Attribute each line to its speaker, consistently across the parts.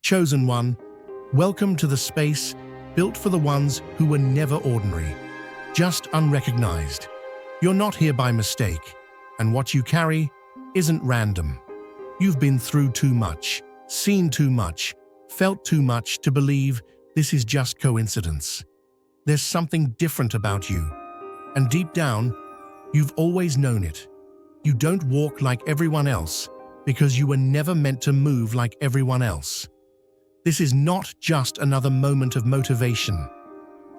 Speaker 1: Chosen one, welcome to the space built for the ones who were never ordinary, just unrecognized. You're not here by mistake, and what you carry isn't random. You've been through too much, seen too much, felt too much to believe this is just coincidence. There's something different about you, and deep down, you've always known it. You don't walk like everyone else because you were never meant to move like everyone else. This is not just another moment of motivation.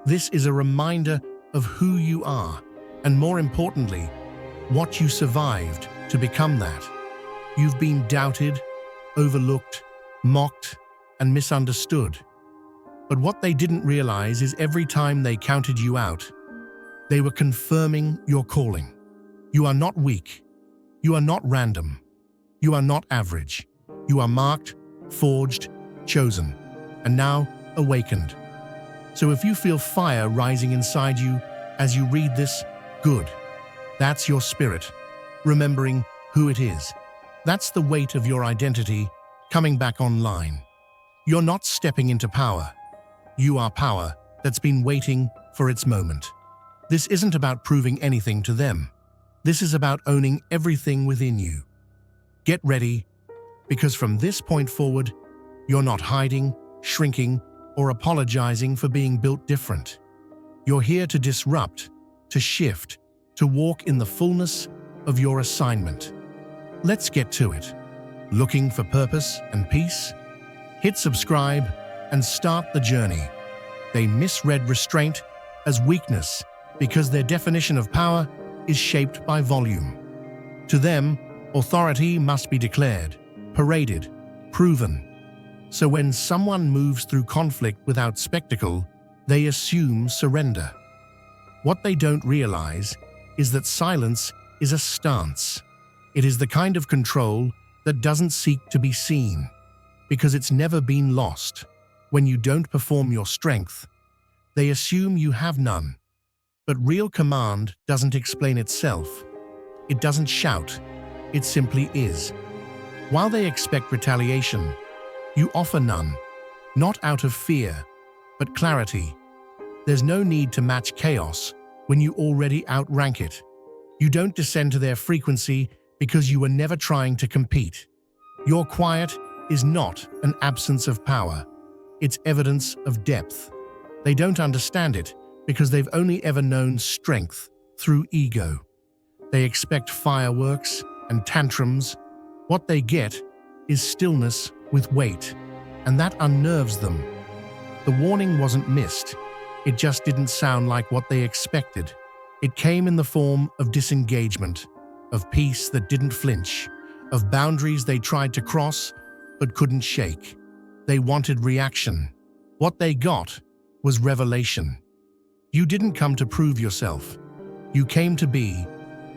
Speaker 1: This is a reminder of who you are, and more importantly, what you survived to become that. You've been doubted, overlooked, mocked, and misunderstood. But what they didn't realize is every time they counted you out, they were confirming your calling. You are not weak. You are not random. You are not average. You are marked, forged, chosen, and now awakened. So if you feel fire rising inside you as you read this, good. That's your spirit, remembering who it is. That's the weight of your identity coming back online. You're not stepping into power. You are power that's been waiting for its moment. This isn't about proving anything to them. This is about owning everything within you. Get ready, because from this point forward, you're not hiding, shrinking, or apologizing for being built different. You're here to disrupt, to shift, to walk in the fullness of your assignment. Let's get to it. Looking for purpose and peace? Hit subscribe and start the journey. They misread restraint as weakness because their definition of power is shaped by volume. To them, authority must be declared, paraded, proven. So when someone moves through conflict without spectacle, they assume surrender. What they don't realize is that silence is a stance. It is the kind of control that doesn't seek to be seen, because it's never been lost. When you don't perform your strength, they assume you have none. But real command doesn't explain itself. It doesn't shout. It simply is. While they expect retaliation, you offer none, not out of fear, but clarity. There's no need to match chaos when you already outrank it. You don't descend to their frequency because you were never trying to compete. Your quiet is not an absence of power. It's evidence of depth. They don't understand it because they've only ever known strength through ego. They expect fireworks and tantrums. What they get is stillness with weight, and that unnerves them. The warning wasn't missed. It just didn't sound like what they expected. It came in the form of disengagement, of peace that didn't flinch, of boundaries they tried to cross but couldn't shake. They wanted reaction. What they got was revelation. You didn't come to prove yourself. You came to be,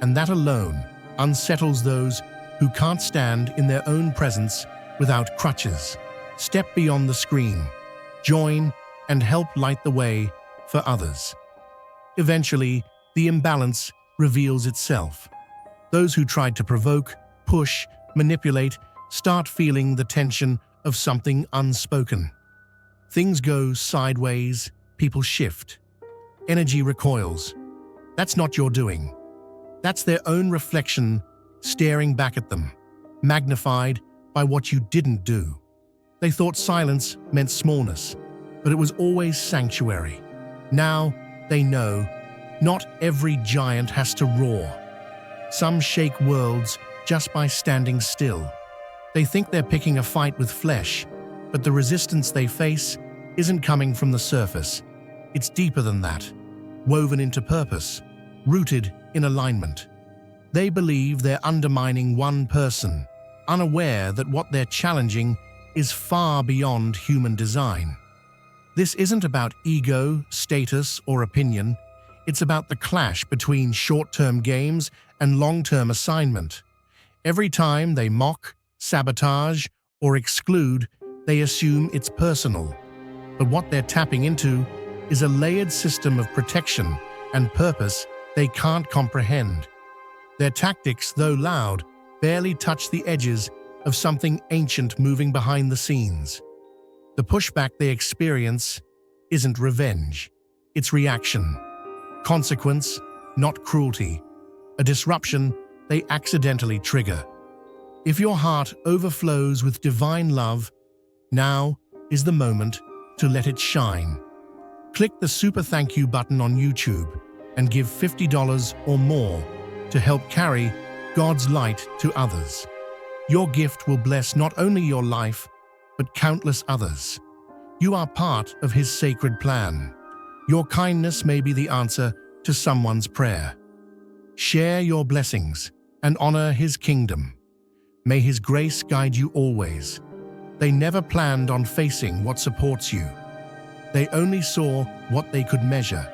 Speaker 1: and that alone unsettles those who can't stand in their own presence without crutches. Step beyond the screen, join, and help light the way for others. Eventually, the imbalance reveals itself. Those who tried to provoke, push, manipulate, start feeling the tension of something unspoken. Things go sideways, people shift. Energy recoils. That's not your doing. That's their own reflection staring back at them, magnified by what you didn't do. They thought silence meant smallness, but it was always sanctuary. Now they know not every giant has to roar. Some shake worlds just by standing still. They think they're picking a fight with flesh, but the resistance they face isn't coming from the surface. It's deeper than that, woven into purpose, rooted in alignment. They believe they're undermining one person, unaware that what they're challenging is far beyond human design. This isn't about ego, status, or opinion. It's about the clash between short-term games and long-term assignment. Every time they mock, sabotage, or exclude, they assume it's personal. But what they're tapping into is a layered system of protection and purpose they can't comprehend. Their tactics, though loud, barely touch the edges of something ancient moving behind the scenes. The pushback they experience isn't revenge, it's reaction. Consequence, not cruelty. A disruption they accidentally trigger. If your heart overflows with divine love, now is the moment to let it shine. Click the super thank you button on YouTube and give $50 or more to help carry God's light to others. Your gift will bless not only your life, but countless others. You are part of His sacred plan. Your kindness may be the answer to someone's prayer. Share your blessings and honor His kingdom. May His grace guide you always. They never planned on facing what supports you. They only saw what they could measure: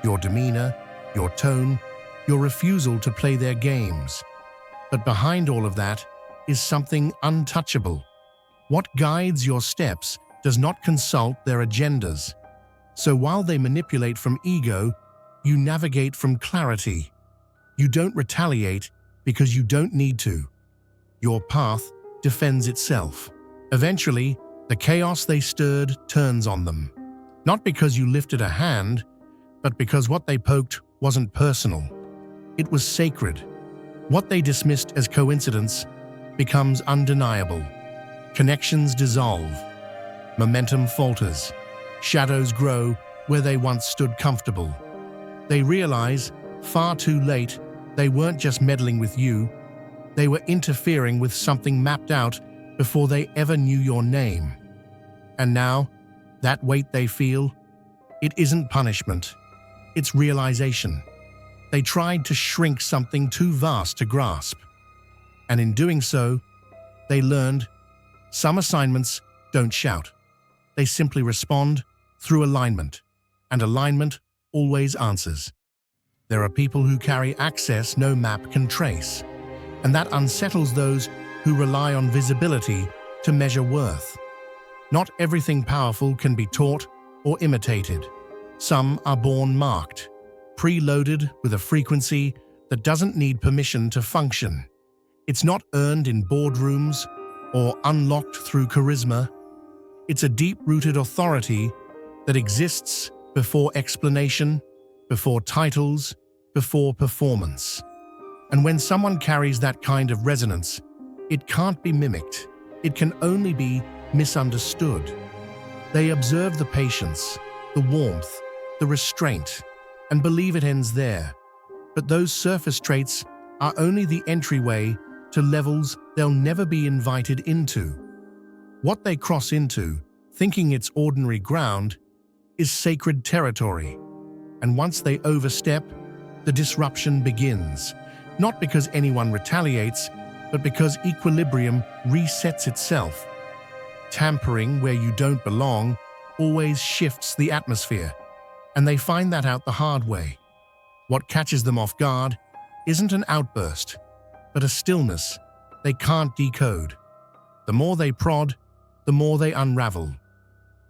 Speaker 1: your demeanor, your tone, your refusal to play their games. But behind all of that is something untouchable. What guides your steps does not consult their agendas. So while they manipulate from ego, you navigate from clarity. You don't retaliate because you don't need to. Your path defends itself. Eventually, the chaos they stirred turns on them. Not because you lifted a hand, but because what they poked wasn't personal. It was sacred. What they dismissed as coincidence becomes undeniable. Connections dissolve. Momentum falters. Shadows grow where they once stood comfortable. They realize, far too late, they weren't just meddling with you. They were interfering with something mapped out before they ever knew your name. And now, that weight they feel, it isn't punishment. It's realization. They tried to shrink something too vast to grasp. And in doing so, they learned some assignments don't shout. They simply respond through alignment, and alignment always answers. There are people who carry access no map can trace, and that unsettles those who rely on visibility to measure worth. Not everything powerful can be taught or imitated. Some are born marked, preloaded with a frequency that doesn't need permission to function. It's not earned in boardrooms or unlocked through charisma. It's a deep-rooted authority that exists before explanation, before titles, before performance. And when someone carries that kind of resonance, it can't be mimicked. It can only be misunderstood. They observe the patience, the warmth, the restraint, and believe it ends there. But those surface traits are only the entryway to levels they'll never be invited into. What they cross into, thinking it's ordinary ground, is sacred territory. And once they overstep, the disruption begins. Not because anyone retaliates, but because equilibrium resets itself. Tampering where you don't belong always shifts the atmosphere, and they find that out the hard way. What catches them off guard isn't an outburst, but a stillness they can't decode. The more they prod, the more they unravel.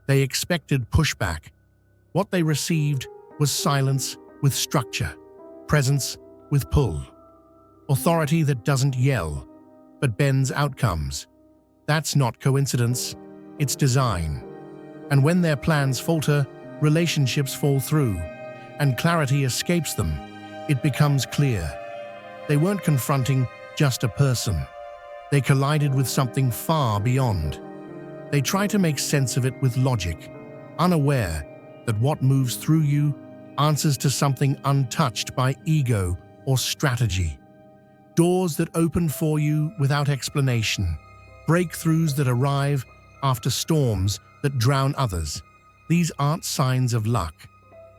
Speaker 1: They expected pushback. What they received was silence with structure, presence with pull, authority that doesn't yell, but bends outcomes. That's not coincidence, it's design. And when their plans falter, relationships fall through, and clarity escapes them, it becomes clear. They weren't confronting just a person. They collided with something far beyond. They try to make sense of it with logic, unaware that what moves through you answers to something untouched by ego or strategy. Doors that open for you without explanation, breakthroughs that arrive after storms that drown others. These aren't signs of luck.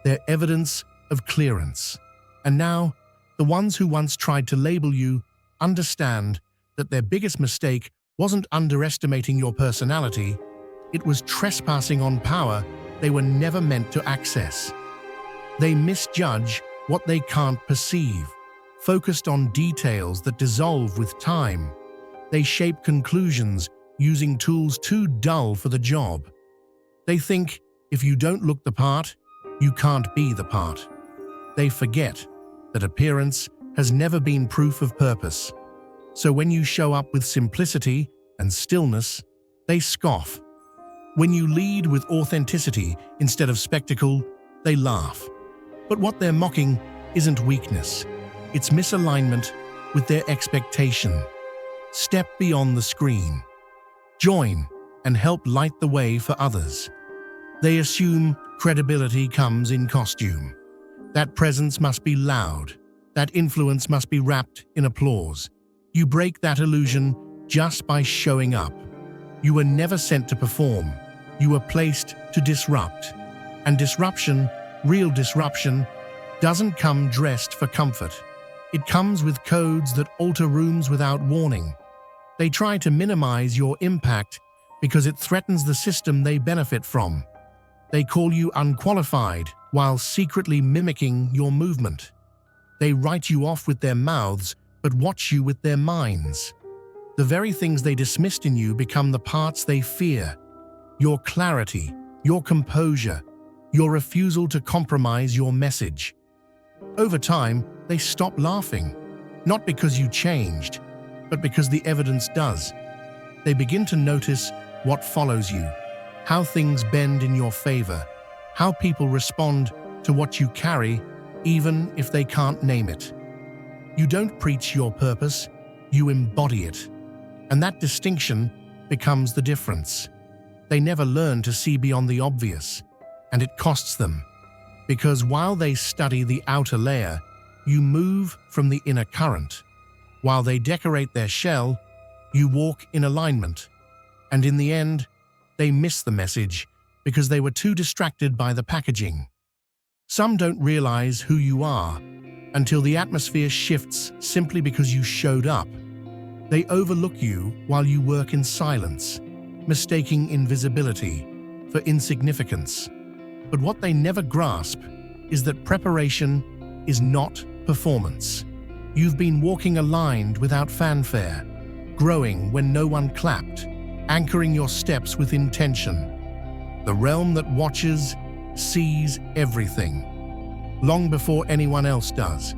Speaker 1: They're evidence of clearance. And now, the ones who once tried to label you understand that their biggest mistake wasn't underestimating your personality, it was trespassing on power they were never meant to access. They misjudge what they can't perceive, focused on details that dissolve with time. They shape conclusions using tools too dull for the job. They think if you don't look the part, you can't be the part. They forget that appearance has never been proof of purpose. So when you show up with simplicity and stillness, they scoff. When you lead with authenticity instead of spectacle, they laugh. But what they're mocking isn't weakness. It's misalignment with their expectation. Step beyond the screen. Join and help light the way for others. They assume credibility comes in costume. That presence must be loud. That influence must be wrapped in applause. You break that illusion just by showing up. You were never sent to perform. You were placed to disrupt. And disruption, real disruption, doesn't come dressed for comfort. It comes with codes that alter rooms without warning. They try to minimize your impact because it threatens the system they benefit from. They call you unqualified while secretly mimicking your movement. They write you off with their mouths but watch you with their minds. The very things they dismissed in you become the parts they fear. Your clarity, your composure, your refusal to compromise your message. Over time, they stop laughing, not because you changed, but because the evidence does. They begin to notice what follows you, how things bend in your favor, how people respond to what you carry, even if they can't name it. You don't preach your purpose, you embody it. And that distinction becomes the difference. They never learn to see beyond the obvious, and it costs them. Because while they study the outer layer, you move from the inner current. While they decorate their shell, you walk in alignment. And in the end, they miss the message because they were too distracted by the packaging. Some don't realize who you are until the atmosphere shifts simply because you showed up. They overlook you while you work in silence, mistaking invisibility for insignificance. But what they never grasp is that preparation is not performance. You've been walking aligned without fanfare, growing when no one clapped, anchoring your steps with intention. The realm that watches sees everything, long before anyone else does.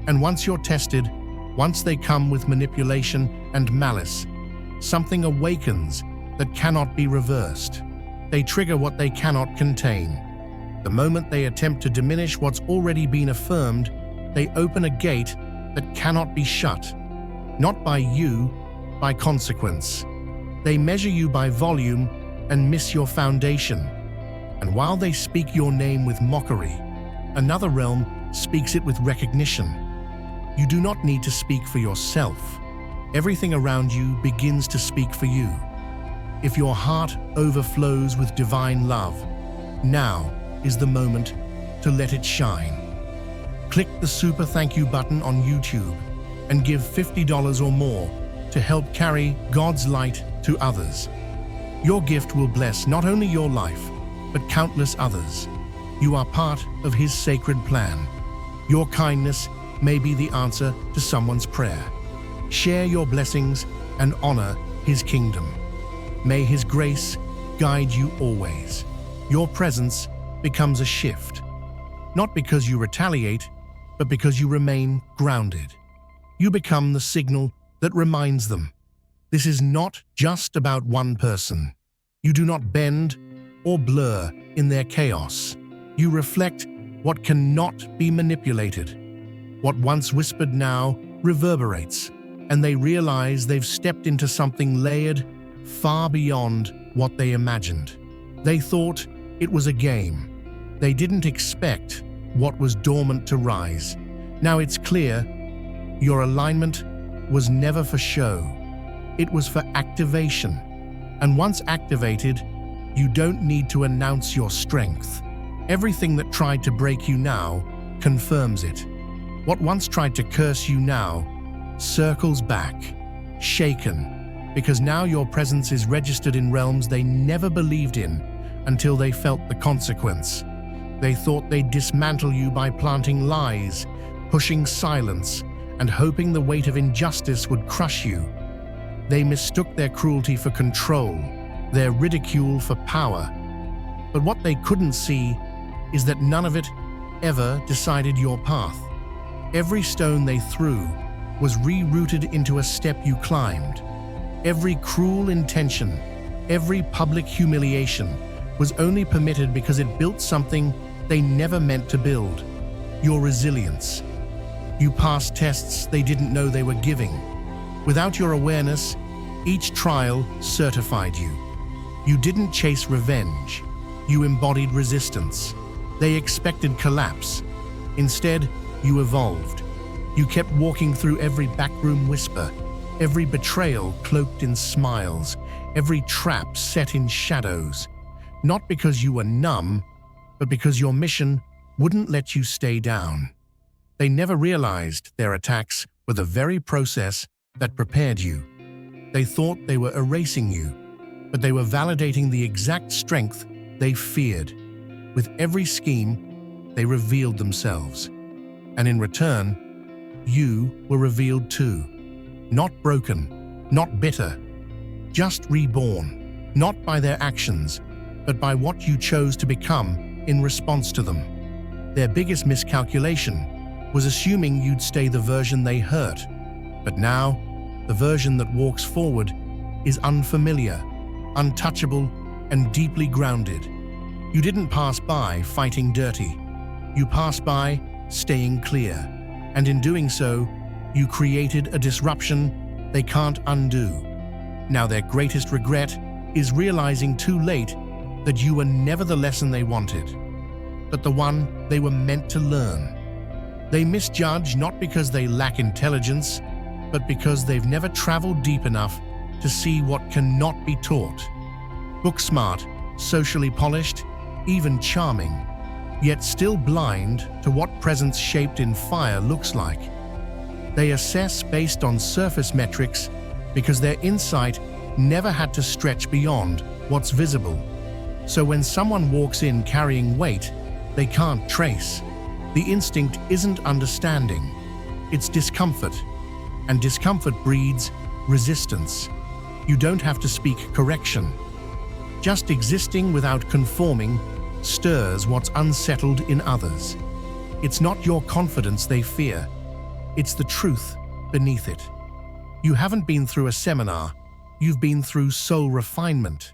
Speaker 1: And once you're tested, once they come with manipulation and malice, something awakens that cannot be reversed. They trigger what they cannot contain. The moment they attempt to diminish what's already been affirmed, they open a gate that cannot be shut. Not by you, by consequence. They measure you by volume and miss your foundation. And while they speak your name with mockery, another realm speaks it with recognition. You do not need to speak for yourself. Everything around you begins to speak for you. If your heart overflows with divine love, now is the moment to let it shine. Click the super thank you button on YouTube and give $50 or more to help carry God's light to others. Your gift will bless not only your life, but countless others. You are part of His sacred plan. Your kindness may be the answer to someone's prayer. Share your blessings and honor His kingdom. May His grace guide you always. Your presence becomes a shift, not because you retaliate, but because you remain grounded. You become the signal that reminds them. This is not just about one person. You do not bend or blur in their chaos. You reflect what cannot be manipulated. What once whispered now reverberates, and they realize they've stepped into something layered far beyond what they imagined. They thought it was a game. They didn't expect what was dormant to rise. Now it's clear, your alignment was never for show. It was for activation. And once activated, you don't need to announce your strength. Everything that tried to break you now confirms it. What once tried to curse you now circles back, shaken, because now your presence is registered in realms they never believed in until they felt the consequence. They thought they'd dismantle you by planting lies, pushing silence, and hoping the weight of injustice would crush you. They mistook their cruelty for control, their ridicule for power. But what they couldn't see is that none of it ever decided your path. Every stone they threw was rerouted into a step you climbed. Every cruel intention Every public humiliation was only permitted because it built something they never meant to build: your resilience. You passed tests they didn't know they were giving. Without your awareness, each trial certified you. You didn't chase revenge. You embodied resistance. They expected collapse. Instead, you evolved. You kept walking through every backroom whisper, every betrayal cloaked in smiles, every trap set in shadows. Not because you were numb, but because your mission wouldn't let you stay down. They never realized their attacks were the very process that prepared you. They thought they were erasing you, but they were validating the exact strength they feared. With every scheme, they revealed themselves. And in return, you were revealed too. Not broken, not bitter, just reborn, not by their actions, but by what you chose to become in response to them. Their biggest miscalculation was assuming you'd stay the version they hurt. But now, the version that walks forward is unfamiliar, untouchable, and deeply grounded. You didn't pass by fighting dirty. You passed by staying clear. And in doing so, you created a disruption they can't undo. Now their greatest regret is realizing too late that you were never the lesson they wanted, but the one they were meant to learn. They misjudge not because they lack intelligence, but because they've never traveled deep enough to see what cannot be taught. Book smart, socially polished, even charming, yet still blind to what presence shaped in fire looks like. They assess based on surface metrics because their insight never had to stretch beyond what's visible. So when someone walks in carrying weight they can't trace, the instinct isn't understanding, it's discomfort. And discomfort breeds resistance. You don't have to speak correction. Just existing without conforming stirs what's unsettled in others. It's not your confidence they fear, it's the truth beneath it. You haven't been through a seminar, you've been through soul refinement.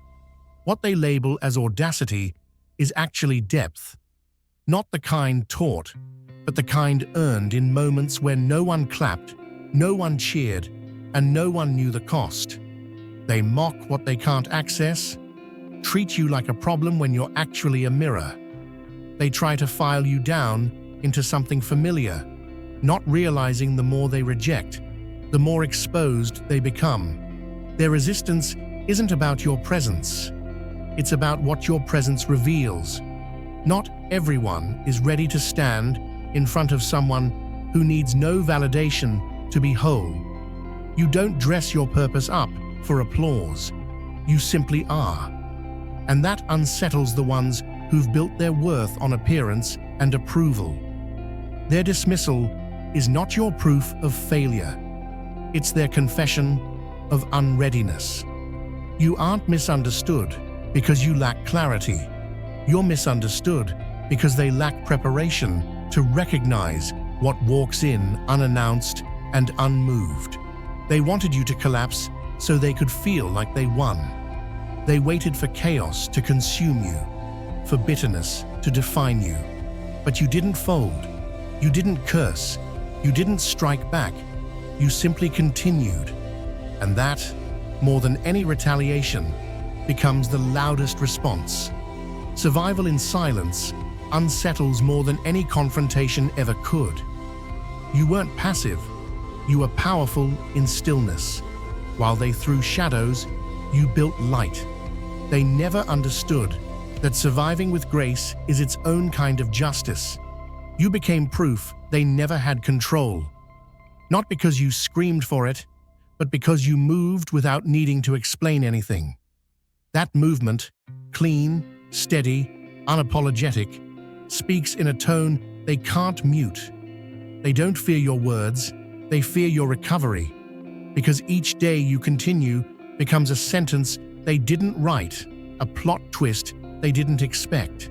Speaker 1: What they label as audacity is actually depth. Not the kind taught, but the kind earned in moments where no one clapped, no one cheered, and no one knew the cost. They mock what they can't access, treat you like a problem when you're actually a mirror. They try to file you down into something familiar, not realizing the more they reject, the more exposed they become. Their resistance isn't about your presence. It's about what your presence reveals. Not everyone is ready to stand in front of someone who needs no validation to be whole. You don't dress your purpose up for applause. You simply are. And that unsettles the ones who've built their worth on appearance and approval. Their dismissal is not your proof of failure. It's their confession of unreadiness. You aren't misunderstood because you lack clarity. You're misunderstood because they lack preparation to recognize what walks in unannounced and unmoved. They wanted you to collapse so they could feel like they won. They waited for chaos to consume you, for bitterness to define you. But you didn't fold. You didn't curse. You didn't strike back. You simply continued. And that, more than any retaliation, becomes the loudest response. Survival in silence unsettles more than any confrontation ever could. You weren't passive. You were powerful in stillness. While they threw shadows, you built light. They never understood that surviving with grace is its own kind of justice. You became proof they never had control. Not because you screamed for it, but because you moved without needing to explain anything. That movement, clean, steady, unapologetic, speaks in a tone they can't mute. They don't fear your words, they fear your recovery. Because each day you continue becomes a sentence they didn't write, a plot twist they didn't expect.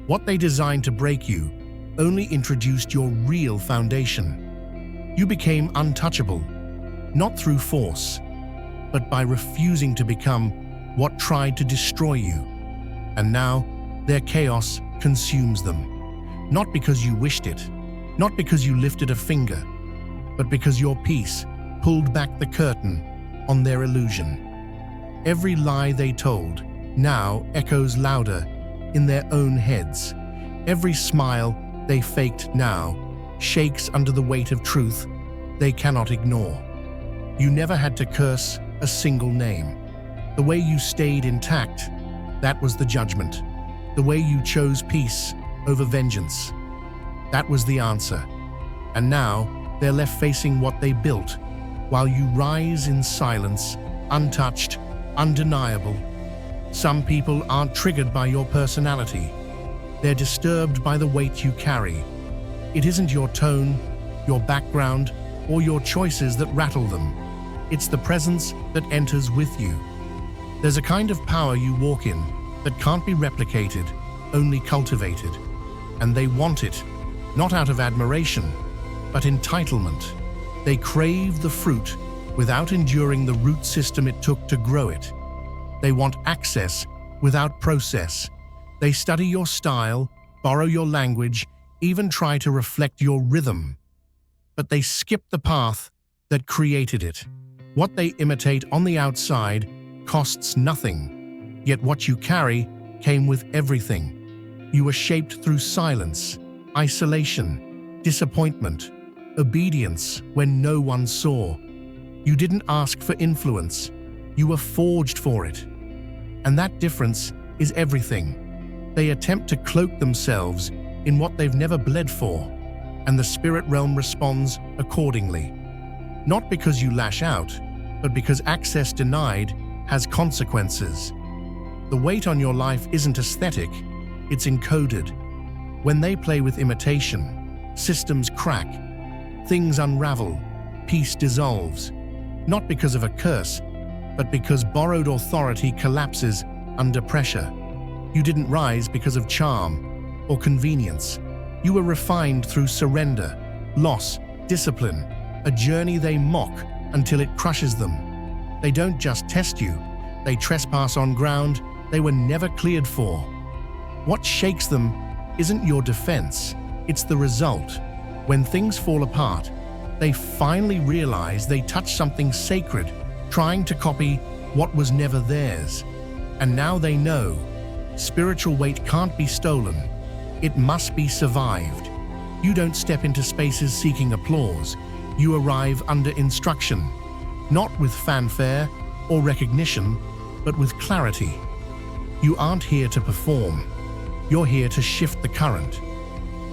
Speaker 1: What they designed to break you only introduced your real foundation. You became untouchable, not through force, but by refusing to become what tried to destroy you. And now, their chaos consumes them. Not because you wished it, not because you lifted a finger, but because your peace pulled back the curtain on their illusion. Every lie they told now echoes louder in their own heads. Every smile they faked now shakes under the weight of truth they cannot ignore. You never had to curse a single name. The way you stayed intact, that was the judgment. The way you chose peace over vengeance, that was the answer. And now they're left facing what they built, while you rise in silence, untouched, undeniable. Some people aren't triggered by your personality. They're disturbed by the weight you carry. It isn't your tone, your background, or your choices that rattle them. It's the presence that enters with you. There's a kind of power you walk in that can't be replicated, only cultivated. And they want it, not out of admiration, but entitlement. They crave the fruit without enduring the root system it took to grow it. They want access without process. They study your style, borrow your language, even try to reflect your rhythm. But they skip the path that created it. What they imitate on the outside costs nothing, yet what you carry came with everything. You were shaped through silence, isolation, disappointment, obedience when no one saw. You didn't ask for influence, you were forged for it. And that difference is everything. They attempt to cloak themselves in what they've never bled for, and the spirit realm responds accordingly. Not because you lash out, but because access denied has consequences. The weight on your life isn't aesthetic, it's encoded. When they play with imitation, systems crack, things unravel, peace dissolves. Not because of a curse, but because borrowed authority collapses under pressure. You didn't rise because of charm or convenience. You were refined through surrender, loss, discipline, a journey they mock until it crushes them. They don't just test you, they trespass on ground they were never cleared for. What shakes them isn't your defense, it's the result. When things fall apart, they finally realize they touched something sacred, trying to copy what was never theirs. And now they know, spiritual weight can't be stolen, it must be survived. You don't step into spaces seeking applause, you arrive under instruction, not with fanfare or recognition, but with clarity. You aren't here to perform, you're here to shift the current.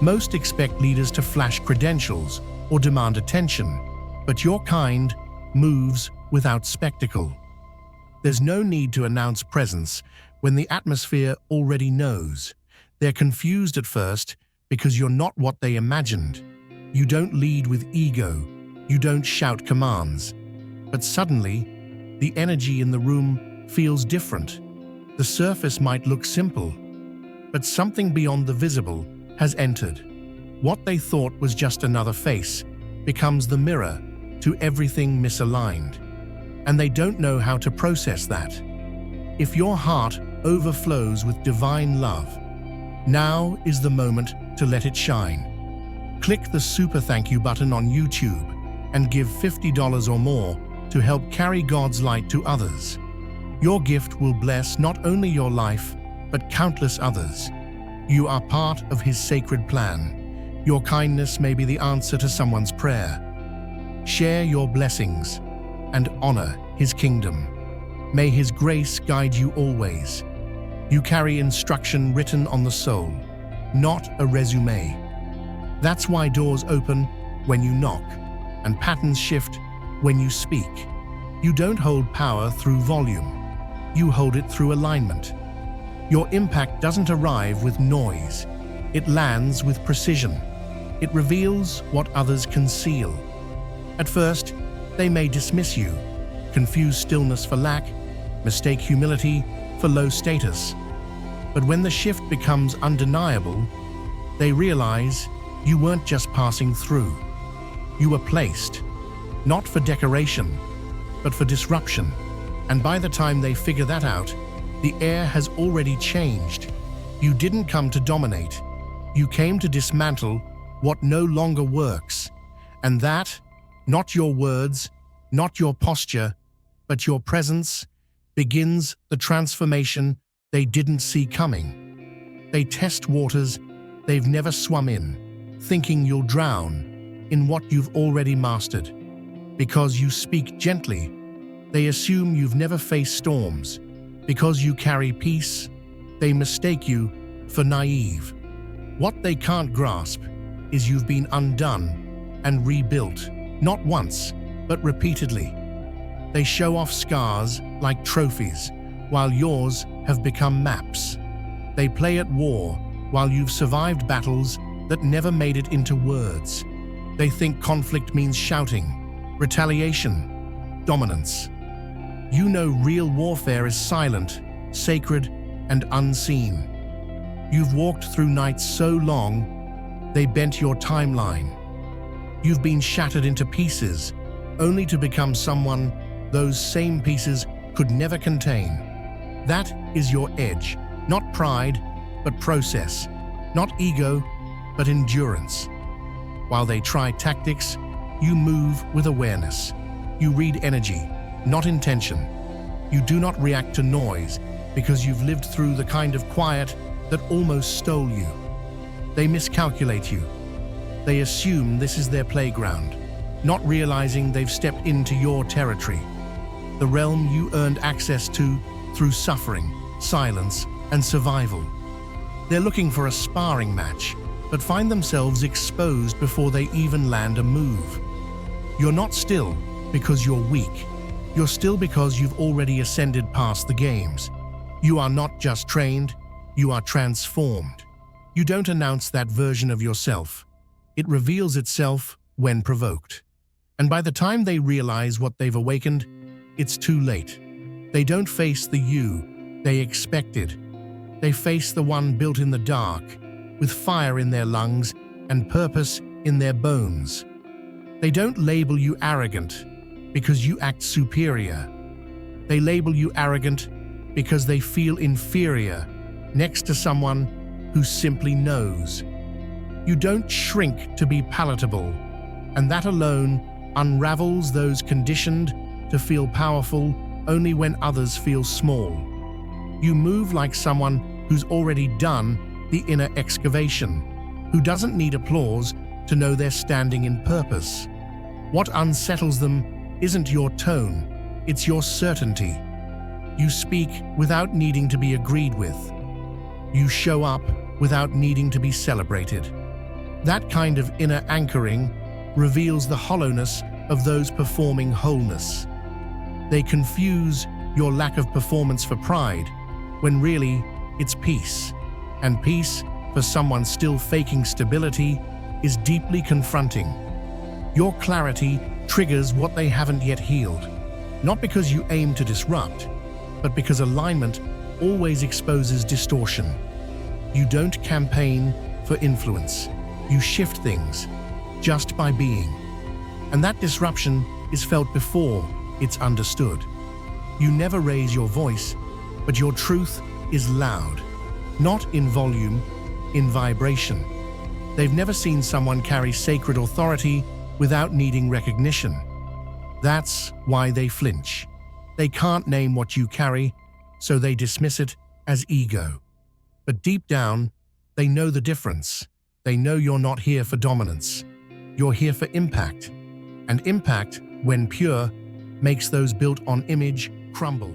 Speaker 1: Most expect leaders to flash credentials or demand attention, but your kind moves without spectacle. There's no need to announce presence when the atmosphere already knows. They're confused at first because you're not what they imagined. You don't lead with ego, you don't shout commands. But suddenly, the energy in the room feels different. The surface might look simple, but something beyond the visible has entered. What they thought was just another face becomes the mirror to everything misaligned. And they don't know how to process that. If your heart overflows with divine love, now is the moment to let it shine. Click the super thank you button on YouTube and give $50 or more to help carry God's light to others. Your gift will bless not only your life, but countless others. You are part of His sacred plan. Your kindness may be the answer to someone's prayer. Share your blessings and honor His kingdom. May His grace guide you always. You carry instruction written on the soul, not a resume. That's why doors open when you knock, and patterns shift when you speak. You don't hold power through volume. You hold it through alignment. Your impact doesn't arrive with noise. It lands with precision. It reveals what others conceal. At first, they may dismiss you, confuse stillness for lack, mistake humility for low status. But when the shift becomes undeniable, they realize you weren't just passing through. You were placed, not for decoration, but for disruption. And by the time they figure that out, the air has already changed. You didn't come to dominate. You came to dismantle what no longer works. And that, not your words, not your posture, but your presence, begins the transformation they didn't see coming. They test waters they've never swum in, thinking you'll drown in what you've already mastered. Because you speak gently, they assume you've never faced storms. Because you carry peace, they mistake you for naive. What they can't grasp is you've been undone and rebuilt, not once, but repeatedly. They show off scars like trophies, while yours have become maps. They play at war while you've survived battles that never made it into words. They think conflict means shouting, retaliation, dominance. You know real warfare is silent, sacred, and unseen. You've walked through nights so long, they bent your timeline. You've been shattered into pieces, only to become someone those same pieces could never contain. That is your edge, not pride, but process, not ego, but endurance. While they try tactics, you move with awareness. You read energy, not intention. You do not react to noise because you've lived through the kind of quiet that almost stole you. They miscalculate you. They assume this is their playground, not realizing they've stepped into your territory, the realm you earned access to through suffering, silence, and survival. They're looking for a sparring match, but find themselves exposed before they even land a move. You're not still because you're weak. You're still because you've already ascended past the games. You are not just trained, you are transformed. You don't announce that version of yourself. It reveals itself when provoked. And by the time they realize what they've awakened, it's too late. They don't face the you they expected. They face the one built in the dark, with fire in their lungs and purpose in their bones. They don't label you arrogant because you act superior. They label you arrogant because they feel inferior next to someone who simply knows. You don't shrink to be palatable, and that alone unravels those conditioned to feel powerful only when others feel small. You move like someone who's already done the inner excavation, who doesn't need applause to know they're standing in purpose. What unsettles them isn't your tone, it's your certainty. You speak without needing to be agreed with. You show up without needing to be celebrated. That kind of inner anchoring reveals the hollowness of those performing wholeness. They confuse your lack of performance for pride, when really it's peace. And peace, for someone still faking stability, is deeply confronting. Your clarity triggers what they haven't yet healed, not because you aim to disrupt, but because alignment always exposes distortion. You don't campaign for influence. You shift things just by being. And that disruption is felt before it's understood. You never raise your voice, but your truth is loud, not in volume, in vibration. They've never seen someone carry sacred authority without needing recognition. That's why they flinch. They can't name what you carry, so they dismiss it as ego. But deep down, they know the difference. They know you're not here for dominance. You're here for impact. And impact, when pure, makes those built on image crumble.